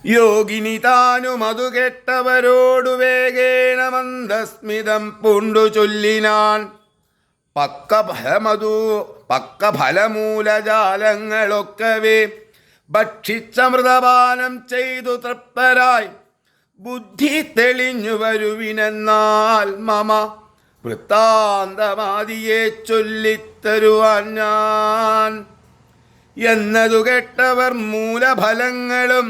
യോഗിനി താനും അതു കേട്ടവരോടു വേഗേണ മന്ദസ്മിതം പൂണ്ടു ചൊല്ലിനാൻ. പക്ക ഫലമൂലജാലങ്ങളൊക്കവേ ഭക്ഷിച്ചമൃതപാനം ചെയ്തു തൃപ്തരായി ബുദ്ധി തെളിഞ്ഞു വരുവിനെന്നാൽ മമ വൃത്താന്തമാദിയെ ചൊല്ലിത്തരുവാൻ ഞാൻ. എന്നതു കേട്ടവർ മൂലഫലങ്ങളും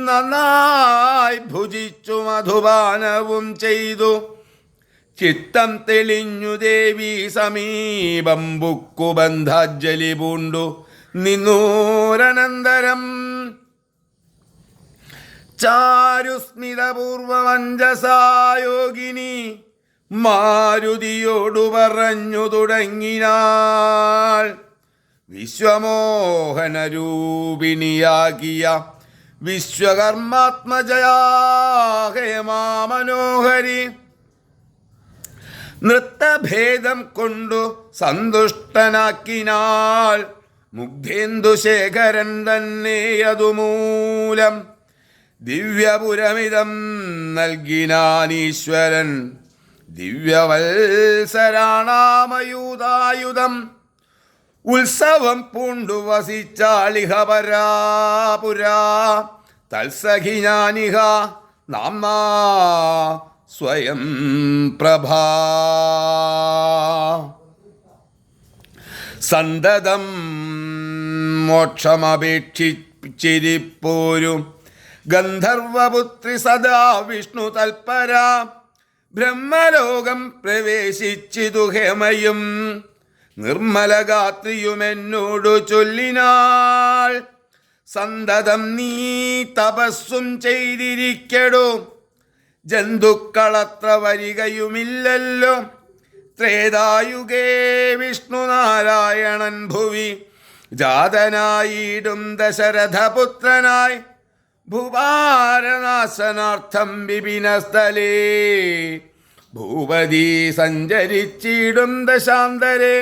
നന്നായി ഭുജിച്ചു മധുപാനവും ചെയ്തു ചിത്തം തെളിഞ്ഞു ദേവി സമീപം ബുക്കുബന്ധാഞ്ജലി പൂണ്ടു നിന്നൂരനന്തരം ചാരുസ്മിതപൂർവമഞ്ജസായോഗിനി മാരുതിയോടു പറഞ്ഞു തുടങ്ങിനാൾ. വിശ്വമോഹനരൂപിണിയാകിയ വിശ്വകർമാത്മജയാഹേമാമനോഹരി നൃത്തഭേദം കൊണ്ടു സന്തുഷ്ടനാക്കിനാൾ. മുഗ്ധേന്ദുശേഖരൻ തന്നെ അതുമൂലം ദിവ്യപുരമിതം നൽകിനാനീശ്വരൻ. ദിവ്യവത്സരാണാമയൂതായുധം ഉത്സവം പൂണ്ടു വസിച്ചാളിഹ പരാപുരാ. തത്സഖിഞാനിഹ നാമ്നാ സ്വയം പ്രഭാ. സന്തതം മോക്ഷമപേക്ഷിച്ചിരിപ്പോരും ഗന്ധർവപുത്രി സദാ വിഷ്ണു തൽപര ബ്രഹ്മലോകം പ്രവേശിച്ചിതു ഹേമയും നിർമ്മലഗാത്രിയുമെന്നോടു ചൊല്ലിനാൾ. സന്തതം നീ തപസ്സും ചെയ്തിരിക്കടോ, ജന്തുക്കളത്ര വരികയുമില്ലല്ലോ. ത്രേതായുഗേ വിഷ്ണുനാരായണൻ ഭുവി ജാതനായിടും ദശരഥപുത്രനായി ഭൂഭാരനാശനാർത്ഥം വിപിനസ്ഥലേ ഭൂപതി സഞ്ചരിച്ചിടും ദശാന്തരേ.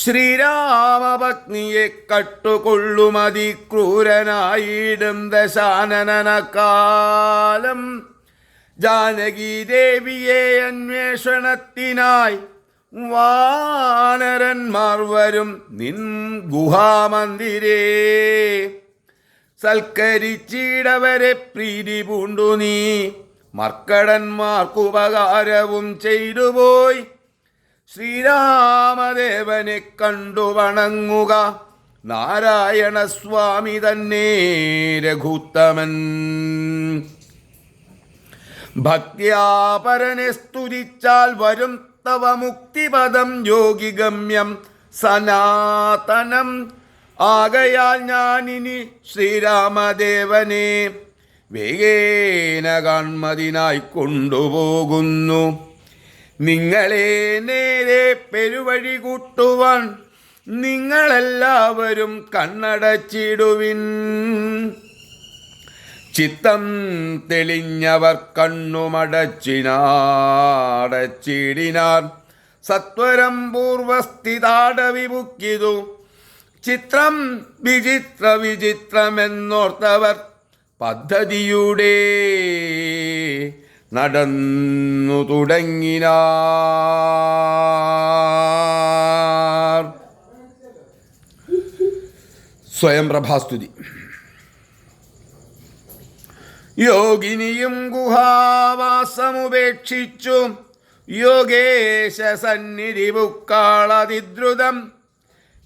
ശ്രീരാമപത്നിയെ കട്ടുകൊള്ളുമതിക്രൂരനായിടും ദശാനനകാലം ജാനകീദേവിയെ അന്വേഷണത്തിനായി വാനരന്മാർ വരും നിൻ ഗുഹാമന്ദിരേ. സൽക്കരിച്ചിടവരെ പ്രീതി പൂണ്ടു നീ മർക്കടന്മാർക്കുപകാരവും ചെയ്തുപോയി. ശ്രീരാമദേവനെ കണ്ടു വണങ്ങുക നാരായണസ്വാമി തന്നെ രഘുത്തമൻ. ഭക്ത്യാപരനെ സ്തുതിച്ചാൽ വരും തവ മുക്തിപദം യോഗിഗമ്യം സനാതനം. ആകയാൽ ഞാനിനി ശ്രീരാമദേവനെ വേഗേന കാൺമതിനായി കൊണ്ടുപോകുന്നു. നിങ്ങളെ നേരെ പെരുവഴി കൂട്ടുവാൻ നിങ്ങളെല്ലാവരും കണ്ണടച്ചിടുവിൻ. ചിത്തം തെളിഞ്ഞവർ കണ്ണുമടച്ചിടിനാർ. സത്വരം പൂർവസ്ഥിതാടവിമുക്കിതു ചിത്രം വിചിത്രമെന്നോർത്തവർ പദ്ധതിയുടെ നടന്നു തുടങ്ങിനാർ. സ്വയം പ്രഭാസ്തുതി. യോഗിനിയും ഗുഹാവാസമുപേക്ഷിച്ചു യോഗേശ സന്നിധി ബുക്കാളതിദ്രുതം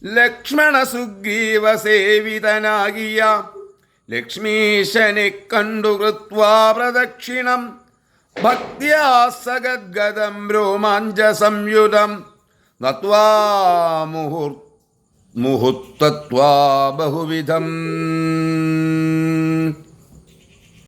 ലക്ഷ്മണ സുഗ്രീവ സേവിതനാകിയ ലക്ഷ്മീശനെ കണ്ടു കൃത്വാ പ്രദക്ഷിണം ഭക്ത്യാ സഗദ്ഗദം രോമാഞ്ച സംയുതം നത്വാ മുഹുർത്തത്വാ ബഹുവിധം